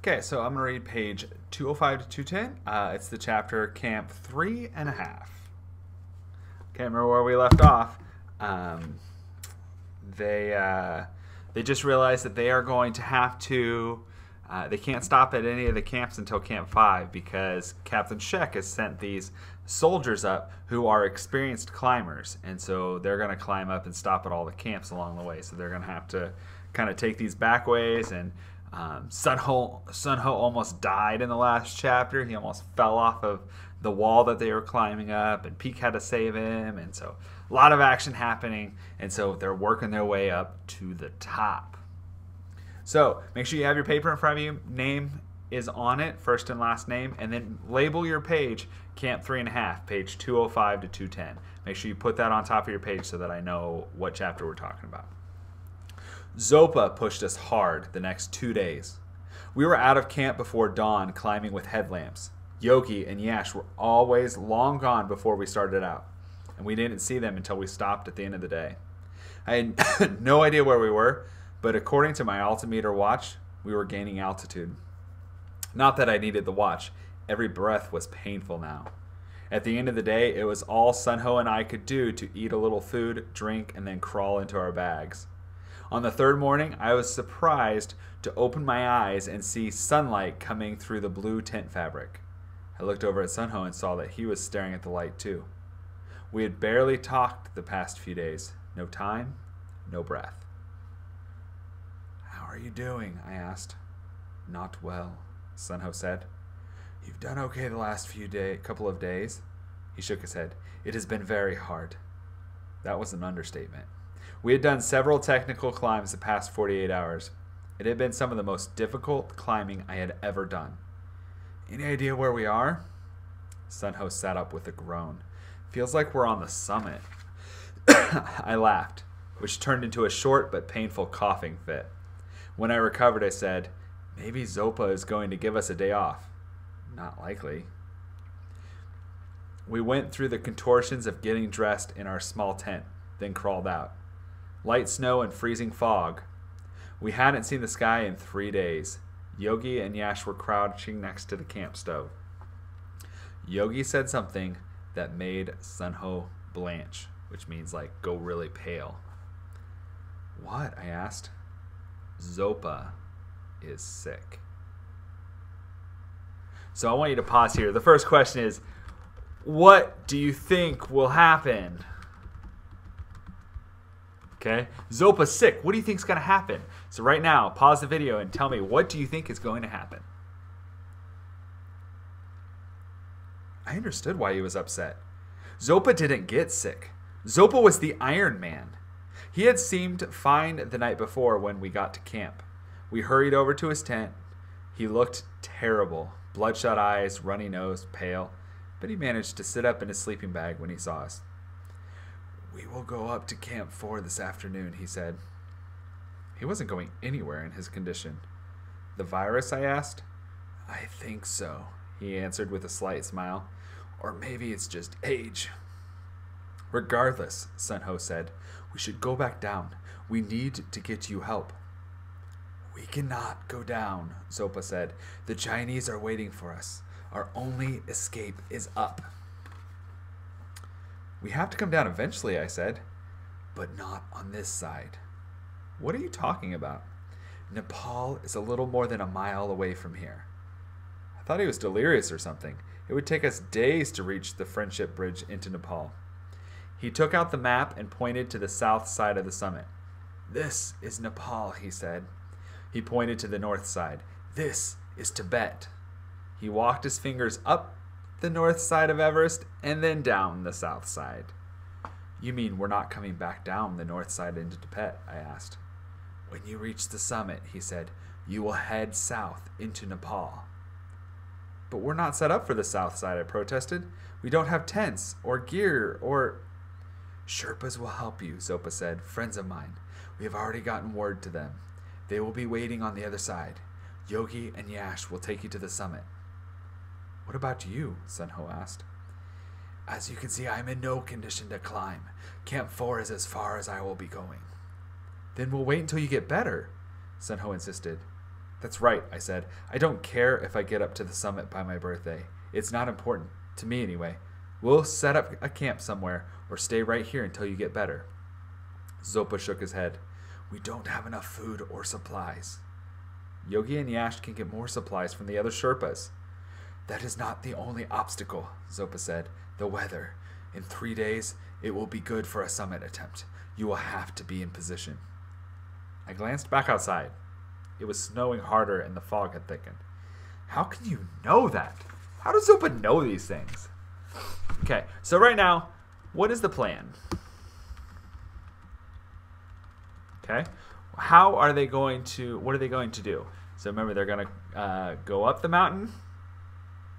Okay, so I'm going to read page 205 to 210. It's the chapter Camp 3.5. Okay, remember where we left off. They just realized that they are going to have to... they can't stop at any of the camps until Camp 5 because Captain Sheck has sent these soldiers up who are experienced climbers. And so they're going to climb up and stop at all the camps along the way. So they're going to have to kind of take these back ways. And Sunho almost died in the last chapter. He almost fell off of the wall that they were climbing up. And Peak had to save him. And so a lot of action happening. And so they're working their way up to the top. So make sure you have your paper in front of you. Name is on it, first and last name, and then label your page Camp 3.5, page 205 to 210. Make sure you put that on top of your page so that I know what chapter we're talking about. Zopa pushed us hard the next 2 days. We were out of camp before dawn, climbing with headlamps. Yogi and Yash were always long gone before we started out, and we didn't see them until we stopped at the end of the day. I had no idea where we were, but according to my altimeter watch, we were gaining altitude. Not that I needed the watch. Every breath was painful now. At the end of the day, it was all Sunho and I could do to eat a little food, drink, and then crawl into our bags. On the third morning, I was surprised to open my eyes and see sunlight coming through the blue tent fabric. I looked over at Sunho and saw that he was staring at the light too. We had barely talked the past few days. No time, no breath. "How are you doing?" I asked. "Not well," Sunho said. "You've done okay the last couple of days?" He shook his head. "It has been very hard." That was an understatement. We had done several technical climbs the past 48 hours. It had been some of the most difficult climbing I had ever done. "Any idea where we are?" Sunho sat up with a groan. "Feels like we're on the summit." I laughed, which turned into a short but painful coughing fit. When I recovered, I said, "Maybe Zopa is going to give us a day off." "Not likely." We went through the contortions of getting dressed in our small tent, then crawled out. Light snow and freezing fog. We hadn't seen the sky in 3 days. Yogi and Yash were crouching next to the camp stove. Yogi said something that made Sunho blanch, which means like go really pale. "What?" I asked. "Zopa is sick." So I want you to pause here. The first question is, what do you think will happen? Okay, Zopa sick. What do you think is going to happen? So right now, pause the video and tell me, what do you think is going to happen? I understood why he was upset. Zopa didn't get sick. Zopa was the Iron Man. He had seemed fine the night before when we got to camp. We hurried over to his tent. He looked terrible. Bloodshot eyes, runny nose, pale. But he managed to sit up in his sleeping bag when he saw us. "We will go up to Camp 4 this afternoon," he said. He wasn't going anywhere in his condition. "The virus?" I asked. "I think so," he answered with a slight smile. "Or maybe it's just age." "Regardless," Sunho said, "we should go back down. We need to get you help." "We cannot go down," Zopa said. "The Chinese are waiting for us. Our only escape is up." "We have to come down eventually," I said. "But not on this side." "What are you talking about?" "Nepal is a little more than a mile away from here." I thought he was delirious or something. It would take us days to reach the Friendship Bridge into Nepal. He took out the map and pointed to the south side of the summit. "This is Nepal," he said. He pointed to the north side. "This is Tibet." He walked his fingers up the north side of Everest and then down the south side. "You mean we're not coming back down the north side into Tibet?" I asked. "When you reach the summit," he said, "you will head south into Nepal." "But we're not set up for the south side," I protested. "We don't have tents or gear or..." "Sherpas will help you," Zopa said. "Friends of mine. We have already gotten word to them. They will be waiting on the other side. Yogi and Yash will take you to the summit." "What about you?" Sunho asked. "As you can see, I am in no condition to climb. Camp 4 is as far as I will be going." "Then we'll wait until you get better," Sunho insisted. That's right, I said. I don't care if I get up to the summit by my birthday. It's not important, to me anyway. We'll set up a camp somewhere or stay right here until you get better. Zopa shook his head. We don't have enough food or supplies. Yogi and Yash can get more supplies from the other Sherpas. That is not the only obstacle, Zopa said. The weather. In 3 days, it will be good for a summit attempt. You will have to be in position. I glanced back outside. It was snowing harder and the fog had thickened. How can you know that? How does Zopa know these things? Okay, so right now, what is the plan? Okay, how are they going to, what are they going to do? So remember, they're going to go up the mountain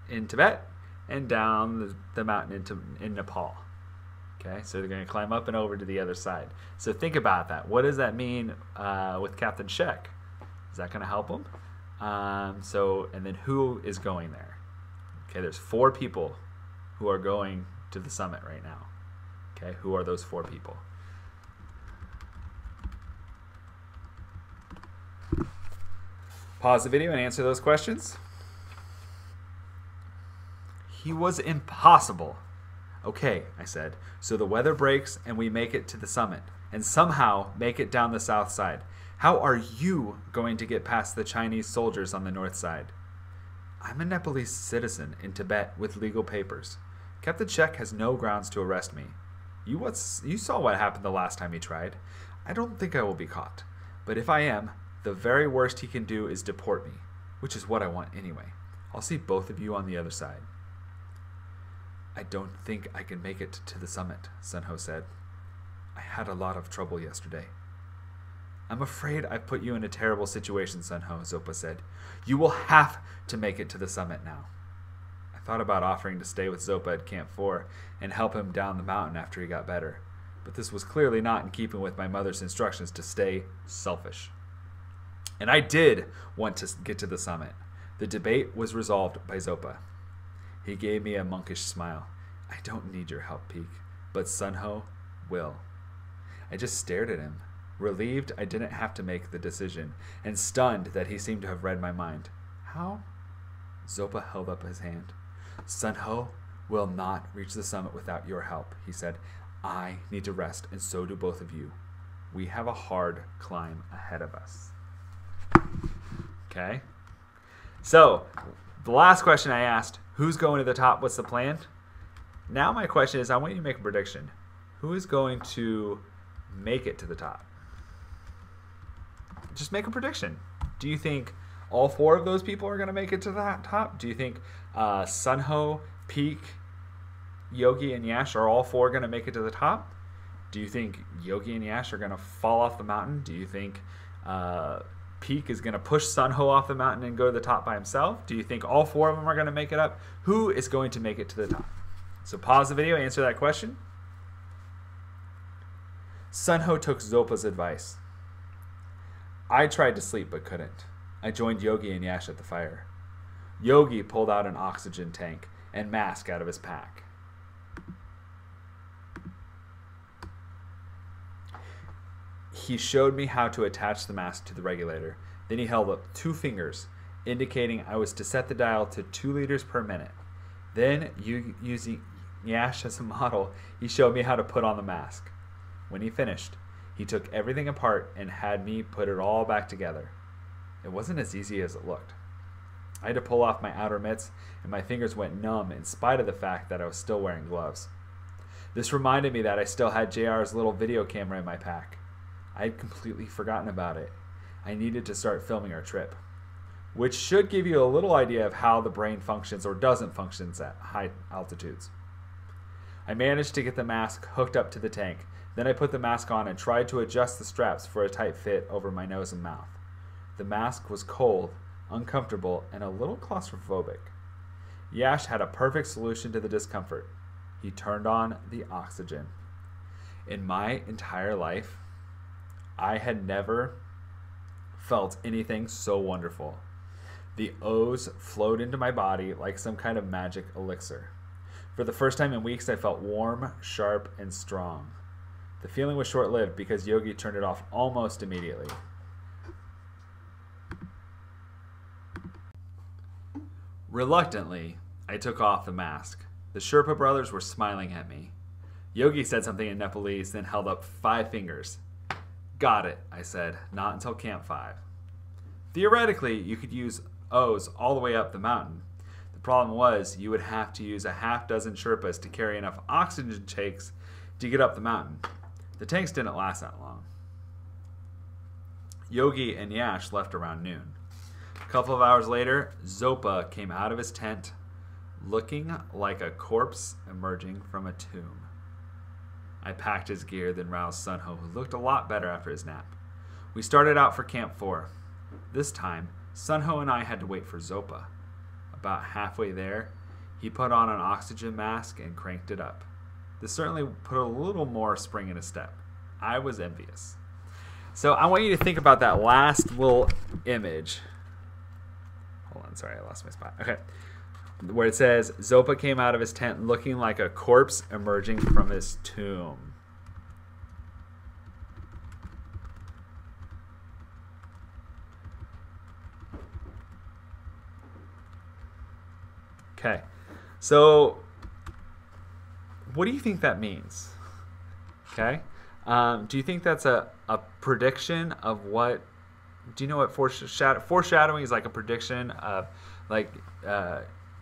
in Tibet and down the mountain in Nepal. Okay, so they're going to climb up and over to the other side. So think about that. What does that mean with Captain Shek? Is that going to help him? And then who is going there? Okay, there's 4 people who are going to the summit right now. Okay, who are those 4 people? Pause the video and answer those questions. He was impossible. Okay, I said, so the weather breaks and we make it to the summit and somehow make it down the south side. How are you going to get past the Chinese soldiers on the north side? I'm a Nepalese citizen in Tibet with legal papers. Captain Shek has no grounds to arrest me. You saw what happened the last time he tried. I don't think I will be caught. But if I am, the very worst he can do is deport me, which is what I want anyway. I'll see both of you on the other side. I don't think I can make it to the summit, Sunho said. I had a lot of trouble yesterday. I'm afraid I've put you in a terrible situation, Sunho, Zopa said. You will have to make it to the summit now. I thought about offering to stay with Zopa at Camp 4 and help him down the mountain after he got better, but this was clearly not in keeping with my mother's instructions to stay selfish. And I did want to get to the summit. The debate was resolved by Zopa. He gave me a monkish smile. I don't need your help, Peak, but Sunho will. I just stared at him, relieved I didn't have to make the decision, and stunned that he seemed to have read my mind. How? Zopa held up his hand. Sunho will not reach the summit without your help, he said. I need to rest, and so do both of you. We have a hard climb ahead of us. Okay? So, the last question I asked, who's going to the top? What's the plan? Now my question is, I want you to make a prediction. Who is going to make it to the top? Just make a prediction. Do you think all 4 of those people are going to make it to the top? Do you think Sunho, Peak, Yogi, and Yash are all 4 going to make it to the top? Do you think Yogi and Yash are going to fall off the mountain? Do you think Peak is going to push Sunho off the mountain and go to the top by himself? Do you think all 4 of them are going to make it up? Who is going to make it to the top? So pause the video, answer that question. Sunho took Zopa's advice. I tried to sleep but couldn't. I joined Yogi and Yash at the fire. Yogi pulled out an oxygen tank and mask out of his pack. He showed me how to attach the mask to the regulator. Then he held up 2 fingers, indicating I was to set the dial to 2 liters per minute. Then, using Yash as a model, he showed me how to put on the mask. When he finished, he took everything apart and had me put it all back together. It wasn't as easy as it looked. I had to pull off my outer mitts, and my fingers went numb in spite of the fact that I was still wearing gloves. This reminded me that I still had JR's little video camera in my pack. I had completely forgotten about it. I needed to start filming our trip, which should give you a little idea of how the brain functions or doesn't function at high altitudes. I managed to get the mask hooked up to the tank. Then I put the mask on and tried to adjust the straps for a tight fit over my nose and mouth. The mask was cold, uncomfortable, and a little claustrophobic. Yash had a perfect solution to the discomfort. He turned on the oxygen. In my entire life, I had never felt anything so wonderful. The O's flowed into my body like some kind of magic elixir. For the first time in weeks, I felt warm, sharp, and strong. The feeling was short-lived because Yogi turned it off almost immediately. Reluctantly, I took off the mask. The Sherpa brothers were smiling at me. Yogi said something in Nepalese, then held up 5 fingers. Got it, I said. Not until Camp 5. Theoretically, you could use O's all the way up the mountain. The problem was you would have to use a half-dozen Sherpas to carry enough oxygen tanks to get up the mountain. The tanks didn't last that long. Yogi and Yash left around noon. A couple of hours later, Zopa came out of his tent, looking like a corpse emerging from a tomb. I packed his gear, then roused Sunho, who looked a lot better after his nap. We started out for Camp 4. This time, Sunho and I had to wait for Zopa. About halfway there, he put on an oxygen mask and cranked it up. This certainly put a little more spring in his step. I was envious. So I want you to think about that last little image. Hold on, sorry, I lost my spot. Okay. Where it says, Zopa came out of his tent looking like a corpse emerging from his tomb. Okay. So, what do you think that means? Okay. Do you think that's a prediction of what? Do you know what foreshadowing is? Like a prediction of, like,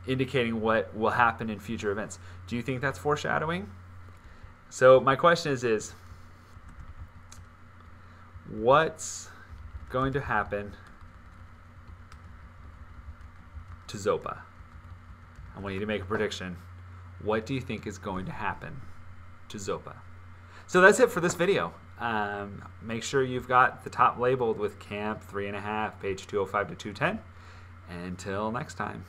indicating what will happen in future events. Do you think that's foreshadowing? So my question is what's going to happen to Zopa? I want you to make a prediction. What do you think is going to happen to Zopa? So that's it for this video. Make sure you've got the top labeled with Camp 3.5, page 205 to 210. Until next time.